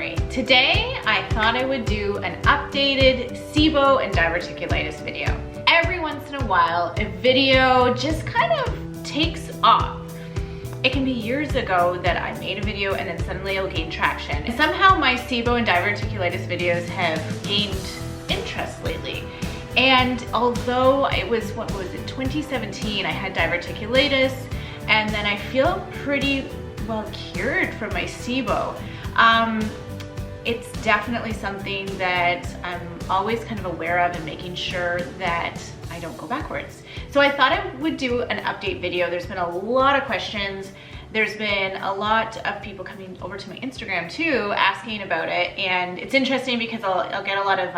Dietary. Today, I thought I would do an updated SIBO and diverticulitis video. Every once in a while, a video just kind of takes off. It can be years ago that I made a video and then suddenly it'll gain traction. And somehow my SIBO and diverticulitis videos have gained interest lately. And although it was, 2017, I had diverticulitis, and then I feel pretty well cured from my SIBO. It's definitely something that I'm always kind of aware of and making sure that I don't go backwards. So I thought I would do an update video. There's been a lot of questions. There's been a lot of people coming over to my Instagram too, asking about it. And it's interesting because I'll get a lot of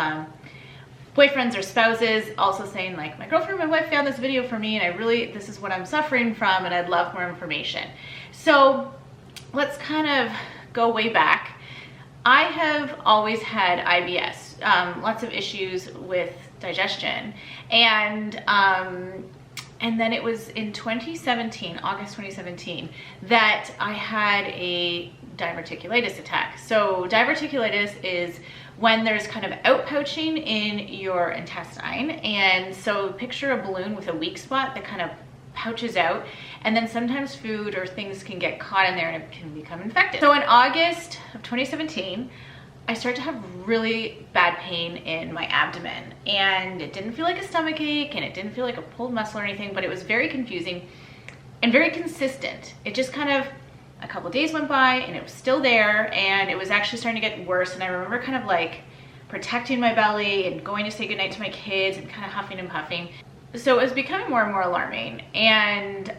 boyfriends or spouses also saying like, my girlfriend, my wife found this video for me and this is what I'm suffering from and I'd love more information. So let's kind of go way back. I have always had IBS, lots of issues with digestion, and then it was in 2017, August 2017, that I had a diverticulitis attack. So diverticulitis is when there's kind of outpouching in your intestine, and so picture a balloon with a weak spot that kind of pouches out, and then sometimes food or things can get caught in there and it can become infected. So in August of 2017, I started to have really bad pain in my abdomen, and it didn't feel like a stomach ache and it didn't feel like a pulled muscle or anything, but it was very confusing and very consistent. It just kind of, a couple of days went by and it was still there, and it was actually starting to get worse. And I remember kind of like protecting my belly and going to say goodnight to my kids and kind of huffing and puffing. So it was becoming more and more alarming. And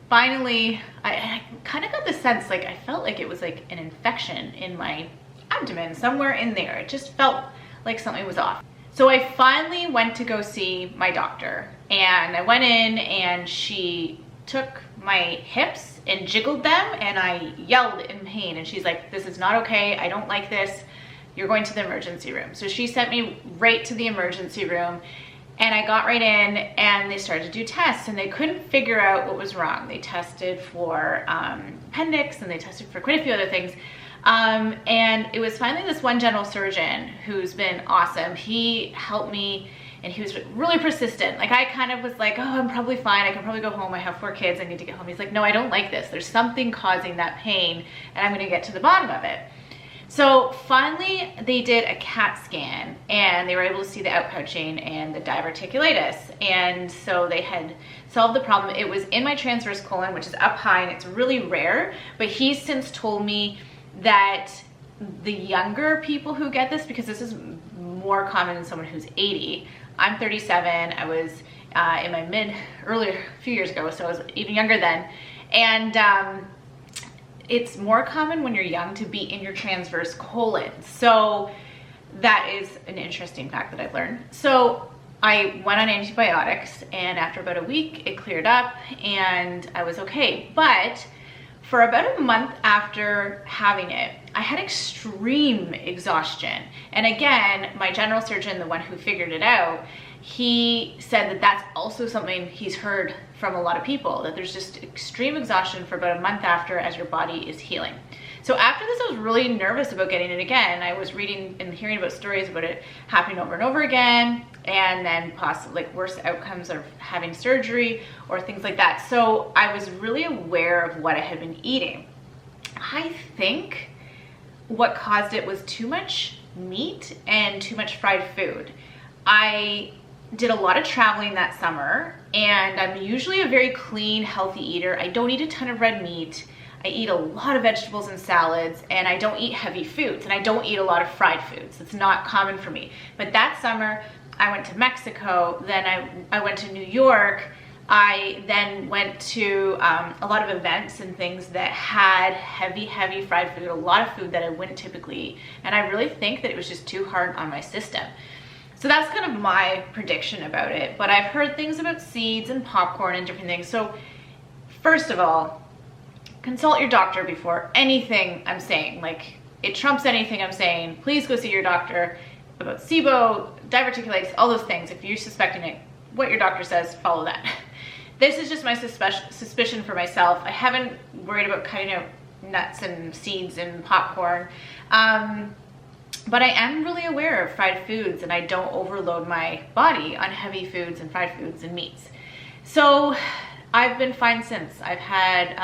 finally, I kind of got the sense, like I felt like it was like an infection in my abdomen, somewhere in there. It just felt like something was off. So I finally went to go see my doctor, and I went in and she took my hips and jiggled them, and I yelled in pain, and she's like, this is not okay, I don't like this, you're going to the emergency room. So she sent me right to the emergency room, and I got right in and they started to do tests, and they couldn't figure out what was wrong. They tested for appendix, and they tested for quite a few other things. And it was finally this one general surgeon who's been awesome. He helped me, and he was really persistent. Like I kind of was like, oh, I'm probably fine. I can probably go home. I have 4 kids. I need to get home. He's like, no, I don't like this. There's something causing that pain, and I'm going to get to the bottom of it. So finally they did a CAT scan, and they were able to see the outpouching and the diverticulitis. And so they had solved the problem. It was in my transverse colon, which is up high, and it's really rare, but he's since told me that the younger people who get this, because this is more common in someone who's 80. I'm 37. I was in my earlier, a few years ago, so I was even younger then. And it's more common when you're young to be in your transverse colon. So that is an interesting fact that I've learned. So I went on antibiotics, and after about a week, it cleared up and I was okay. But for about a month after having it, I had extreme exhaustion. And again, my general surgeon, the one who figured it out, he said that that's also something he's heard from a lot of people, that there's just extreme exhaustion for about a month after as your body is healing. So after this, I was really nervous about getting it again. I was reading and hearing about stories about it happening over and over again, and then possibly like worse outcomes of having surgery or things like that. So I was really aware of what I had been eating. I think what caused it was too much meat and too much fried food. I did a lot of traveling that summer, and I'm usually a very clean, healthy eater. I don't eat a ton of red meat. I eat a lot of vegetables and salads, and I don't eat heavy foods, and I don't eat a lot of fried foods. It's not common for me. But that summer, I went to Mexico, then I went to New York. I then went to a lot of events and things that had heavy fried food, a lot of food that I wouldn't typically eat. And I really think that it was just too hard on my system. So that's kind of my prediction about it. But I've heard things about seeds and popcorn and different things. So first of all, consult your doctor before anything I'm saying. Like, it trumps anything I'm saying. Please go see your doctor about SIBO, diverticulitis, all those things. If you're suspecting it, what your doctor says, follow that. This is just my suspicion for myself. I haven't worried about cutting out nuts and seeds and popcorn. But I am really aware of fried foods, and I don't overload my body on heavy foods and fried foods and meats. So I've been fine since. I've had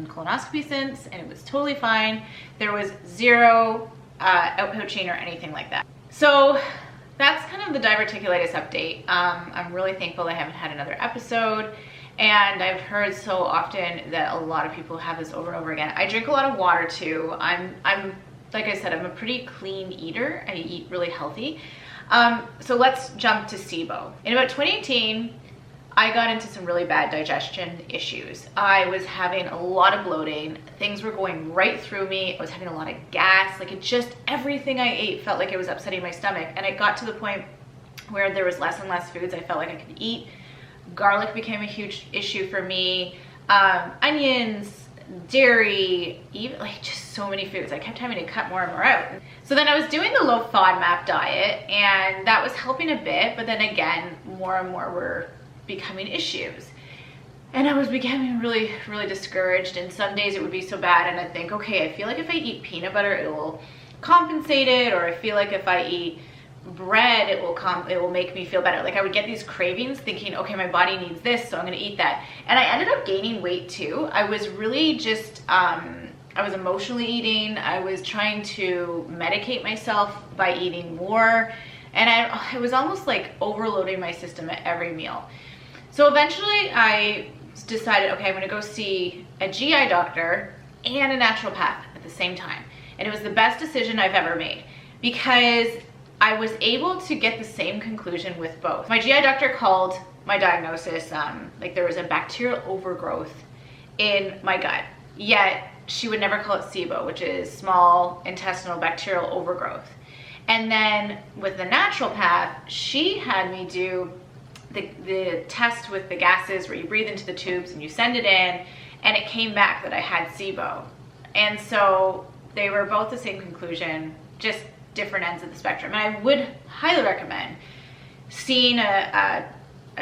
colonoscopy since, and it was totally fine. There was zero outpouching or anything like that. So that's kind of the diverticulitis update. I'm really thankful I haven't had another episode, and I've heard so often that a lot of people have this over and over again. I drink a lot of water too. I'm like I said, I'm a pretty clean eater. I eat really healthy. So let's jump to SIBO. In about 2018, I got into some really bad digestion issues. I was having a lot of bloating. Things were going right through me. I was having a lot of gas. Like, it just, everything I ate felt like it was upsetting my stomach. And it got to the point where there was less and less foods I felt like I could eat. Garlic became a huge issue for me. Onions, dairy, even like just so many foods. I kept having to cut more and more out. So then I was doing the low FODMAP diet, and that was helping a bit, but then again, more and more were becoming issues. And I was becoming really, really discouraged, and some days it would be so bad and I'd think, okay, I feel like if I eat peanut butter, it will compensate it, or I feel like if I eat bread, it will make me feel better. Like, I would get these cravings thinking, okay, my body needs this, so I'm gonna eat that. And I ended up gaining weight too. I was really just, I was emotionally eating. I was trying to medicate myself by eating more. And it was almost like overloading my system at every meal. So eventually I decided, okay, I'm gonna go see a GI doctor and a naturopath at the same time. And it was the best decision I've ever made, because I was able to get the same conclusion with both. My GI doctor called my diagnosis, like there was a bacterial overgrowth in my gut, yet she would never call it SIBO, which is small intestinal bacterial overgrowth. And then with the naturopath, she had me do the test with the gases where you breathe into the tubes and you send it in, and it came back that I had SIBO. And so they were both the same conclusion, just different ends of the spectrum. And I would highly recommend seeing a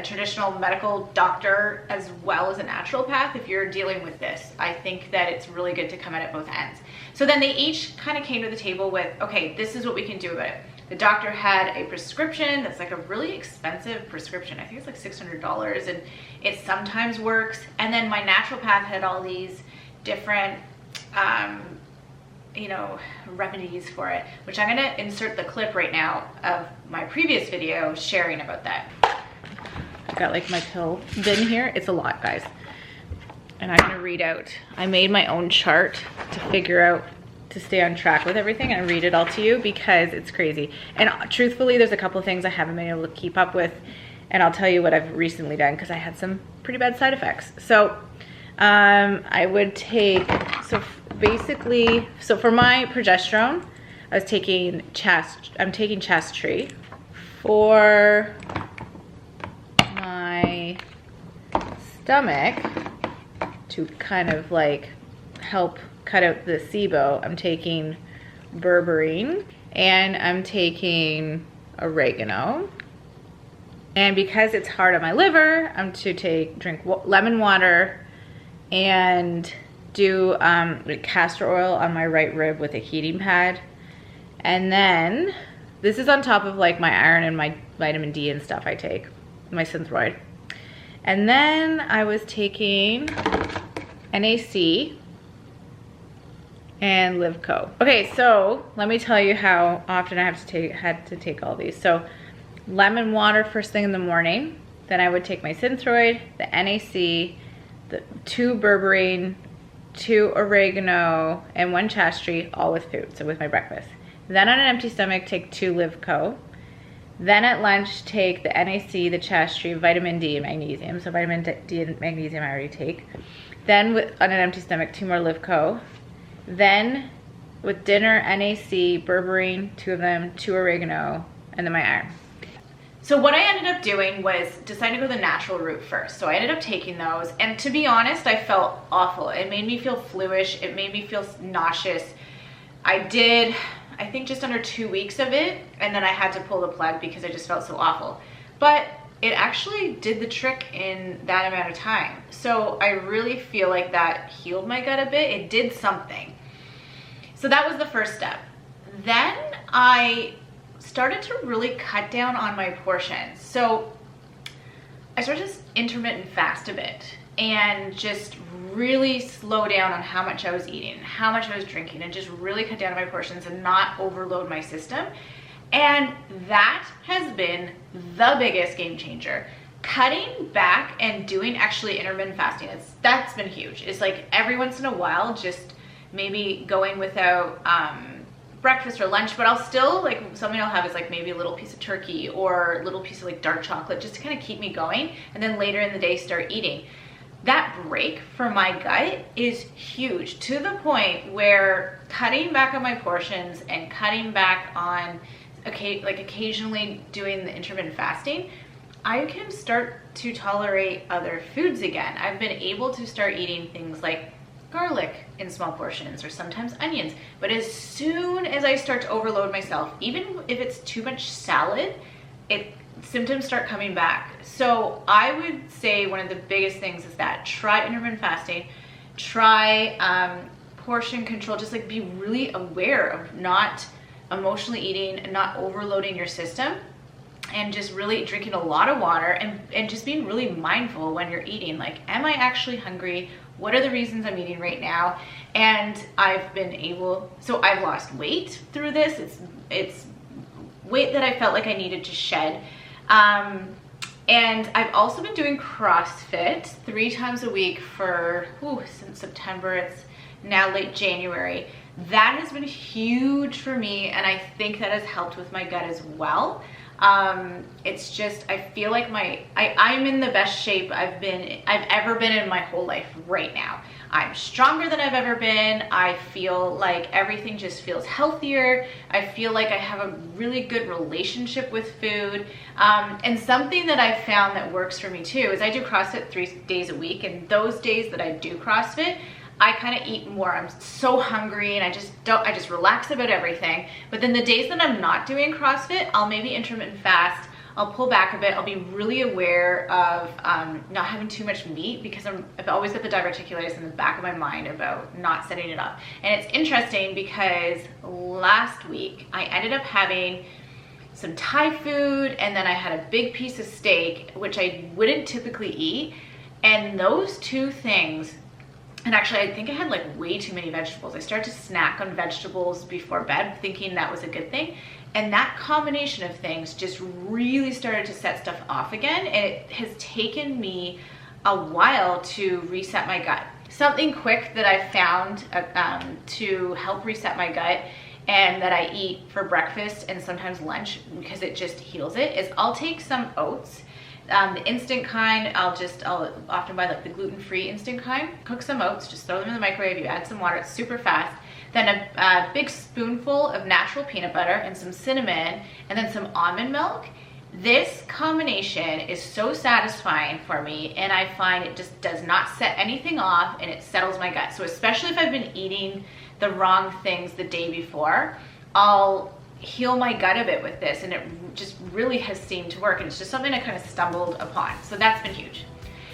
traditional medical doctor as well as a naturopath if you're dealing with this. I think that it's really good to come at both ends. So then they each kind of came to the table with, okay, this is what we can do about it. The doctor had a prescription that's like a really expensive prescription. I think it's like $600, and it sometimes works. And then my naturopath had all these different you know, remedies for it, which I'm gonna insert the clip right now of my previous video sharing about that. I've got like my pill bin here. It's a lot, guys. And I'm gonna read out. I made my own chart to figure out, to stay on track with everything, and I read it all to you because it's crazy. And truthfully, there's a couple of things I haven't been able to keep up with, and I'll tell you what I've recently done because I had some pretty bad side effects. So I would take, basically, so for my progesterone, I was taking I'm taking Tree. For my stomach, to kind of like help cut out the SIBO, I'm taking berberine, and I'm taking oregano. And because it's hard on my liver, I'm to drink lemon water and do castor oil on my right rib with a heating pad. And then this is on top of like my iron and my vitamin D and stuff I take, my Synthroid. And then I was taking NAC and Livco. Okay, so let me tell you how often I had to take all these. So lemon water first thing in the morning, then I would take my Synthroid, the NAC, the 2 berberine, 2 oregano, and 1 Tree, all with food, so with my breakfast. Then on an empty stomach, take 2 Livco. Then at lunch, take the NAC, the Tree, vitamin D, and magnesium. So vitamin D and magnesium I already take. Then on an empty stomach, 2 more Livco. Then with dinner, NAC, berberine, 2 of them, 2 oregano, and then my iron. So what I ended up doing was deciding to go the natural route first. So I ended up taking those, and to be honest, I felt awful. It made me feel fluish. It made me feel nauseous. I did, I think, just under 2 weeks of it, and then I had to pull the plug because I just felt so awful. But it actually did the trick in that amount of time. So I really feel like that healed my gut a bit. It did something. So that was the first step. then I started to really cut down on my portions. So I started to intermittent fast a bit and just really slow down on how much I was eating, how much I was drinking, and just really cut down on my portions and not overload my system. And that has been the biggest game changer. Cutting back and doing actually intermittent fasting, that's been huge. It's like every once in a while, just maybe going without breakfast or lunch, but I'll still, like, something I'll have is like maybe a little piece of turkey or a little piece of like dark chocolate, just to kind of keep me going, and then later in the day start eating. That break for my gut is huge, to the point where cutting back on my portions and cutting back on, okay, like occasionally doing the intermittent fasting, I can start to tolerate other foods again. I've been able to start eating things like garlic in small portions or sometimes onions. But as soon as I start to overload myself, even if it's too much salad, symptoms start coming back. So I would say one of the biggest things is that try intermittent fasting, try portion control, just like be really aware of not emotionally eating and not overloading your system, and just really drinking a lot of water and just being really mindful when you're eating. Like, am I actually hungry? What are the reasons I'm eating right now? And I've lost weight through this. It's weight that I felt like I needed to shed. And I've also been doing CrossFit 3 times a week for, since September. It's now late January. That has been huge for me, and I think that has helped with my gut as well. It's just, I feel like I'm in the best shape I've ever been in my whole life right now. I'm stronger than I've ever been. I feel like everything just feels healthier. I feel like I have a really good relationship with food. And something that I've found that works for me too is I do CrossFit 3 days a week, and those days that I do CrossFit, I kind of eat more. I'm so hungry and I just relax about everything. But then the days that I'm not doing CrossFit, I'll maybe intermittent fast. I'll pull back a bit. I'll be really aware of not having too much meat, because I've always got the diverticulitis in the back of my mind about not setting it up. And it's interesting because last week I ended up having some Thai food, and then I had a big piece of steak, which I wouldn't typically eat. And those two things, and actually I think I had like way too many vegetables. I started to snack on vegetables before bed thinking that was a good thing. And that combination of things just really started to set stuff off again. And it has taken me a while to reset my gut. Something quick that I found to help reset my gut, and that I eat for breakfast and sometimes lunch because it just heals it, is I'll take some oats. The instant kind, I'll often buy like the gluten-free instant kind. Cook some oats, just throw them in the microwave, you add some water, it's super fast. Then a big spoonful of natural peanut butter and some cinnamon, and then some almond milk. This combination is so satisfying for me, and I find it just does not set anything off, and it settles my gut. So especially if I've been eating the wrong things the day before, I'll heal my gut a bit with this, and it just really has seemed to work. And it's just something I kind of stumbled upon, so that's been huge.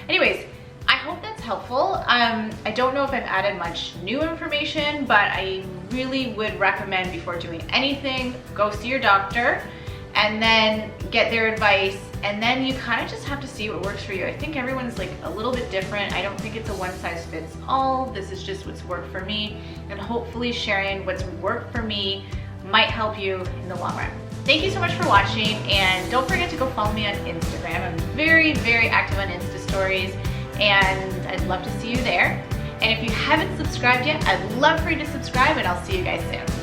Anyways, I hope that's helpful. I don't know if I've added much new information, but I really would recommend, before doing anything, go see your doctor and then get their advice, and then you kind of just have to see what works for you. I think everyone's like a little bit different. I don't think it's a one size fits all. This is just what's worked for me, and hopefully sharing what's worked for me might help you in the long run. Thank you so much for watching, and don't forget to go follow me on Instagram. I'm very, very active on Insta stories, and I'd love to see you there. And if you haven't subscribed yet, I'd love for you to subscribe, and I'll see you guys soon.